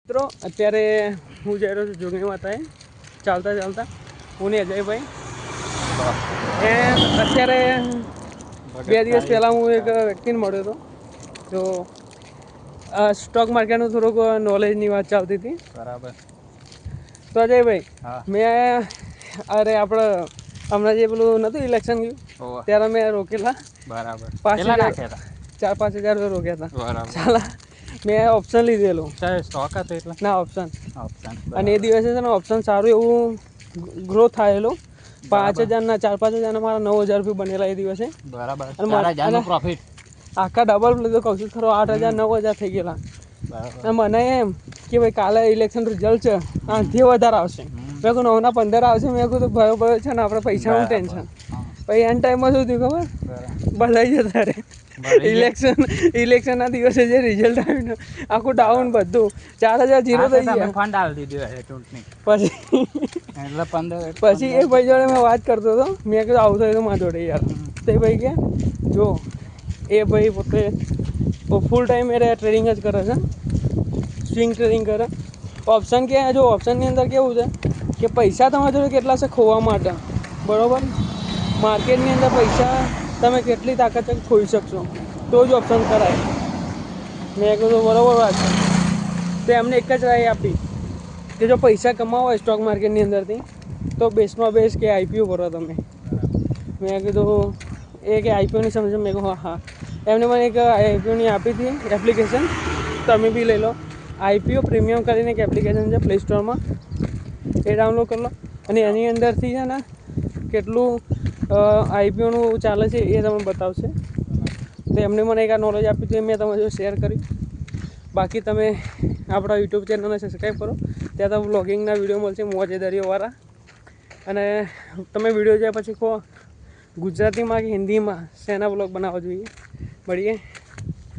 મિત્રો અત્યારે હું જઈ રહ્યો છું જોગણી માતાએ ચાલતા ચાલતા હું ને અજયભાઈ અત્યારે 2 દિવસ પહેલાં હું એક વ્યક્તિને મળ્યો હતો તો સ્ટોક માર્કેટનું થોડુંક નોલેજની વાત ચાલતી હતી. બરાબર. તો અજયભાઈ મેં આપણે હમણાં જે પેલું નહોતું ઇલેક્શન ગયું ત્યારે મેં રોકેલા. બરાબર. 4-5 હજાર રોક્યા હતા. બરાબર. ચાલા મેં ઓપ્શન લીધેલું. સ્ટોક હતો એટલે ના ઓપ્શન. અને એ દિવસે છે ને ઓપ્શન સારું એવું ગ્રોથ થયેલું. 5,000ના 4-5 હજારના મારા 9,000 રૂપિયા બનેલા એ દિવસે. બરાબર. 4,000 પ્રોફિટ આખા ડબલ લીધો કહું છું ખરો. 8,000 9,000 થઈ ગયેલા. અને મને એમ કે ભાઈ કાલે ઇલેક્શન રિઝલ્ટ છે આથી વધારે આવશે. મેં કહું 9 ના 15 આવશે. મેં કહું તો ભયો છે ને આપણે પૈસાનું ટેન્શન. પછી એન ટાઈમમાં શું થયું ખબર બધાઈ જતા રહે. ઇલેક્શનના દિવસે જે રિઝલ્ટ આવ્યું ને આખું ડાઉન બધું 4,000 0 થઈ ગયા. ફંડ આપી દીધું પછી એ ભાઈ જોડે મેં વાત કરતો હતો. મેં કીધું આવું થયું તો મારા જોડે યાર. તો એ ભાઈ કે જો એ ભાઈ પોતે ફૂલ ટાઈમ એ ટ્રેડિંગ જ કરે છે. સ્વિંગ ટ્રેડિંગ કરે. ઓપ્શન કે જો ઓપ્શનની અંદર કેવું છે કે પૈસા તમારા જોડે કેટલા છે ખોવા માટે. બરાબર. માર્કેટની અંદર પૈસા તમે કેટલી તાકાત ખોઈ શકશો તો જ ઓપ્શન કરાય. મેં કીધું બરાબર વાત છે. તો એમને એક જ રાય આપી કે જો પૈસા કમાવો હોય સ્ટોક માર્કેટની અંદરથી તો બેસ્ટમાં બેસ્ટ કે આઈપીઓ ભરો તમે. મેં કીધું એ કે આઈપીઓની સમજો. મેં કહું હા. એમને મને એક આઈપીઓની આપી હતી એપ્લિકેશન. તમે બી લઈ લો. આઈપીઓ પ્રીમિયમ કરીને એક એપ્લિકેશન છે પ્લે સ્ટોરમાં. એ ડાઉનલોડ કરી લો અને એની અંદરથી છે ને કેટલું આઈપીઓનું ચાલે છે એ તમને બતાવશે. તો એમને મને એક આ નોલેજ આપી હતી મેં તમારી જોડે શેર કરી. બાકી તમે આપણા યુટ્યુબ ચેનલને સબસ્ક્રાઈબ કરો. ત્યાં તો વ્લોગિંગના વિડીયો મળશે મોજેદારીઓવાળા. અને તમે વિડીયો જોયા પછી કહો ગુજરાતીમાં કે હિન્દીમાં શેના વ્લોગ બનાવવા જોઈએ. મળીએ.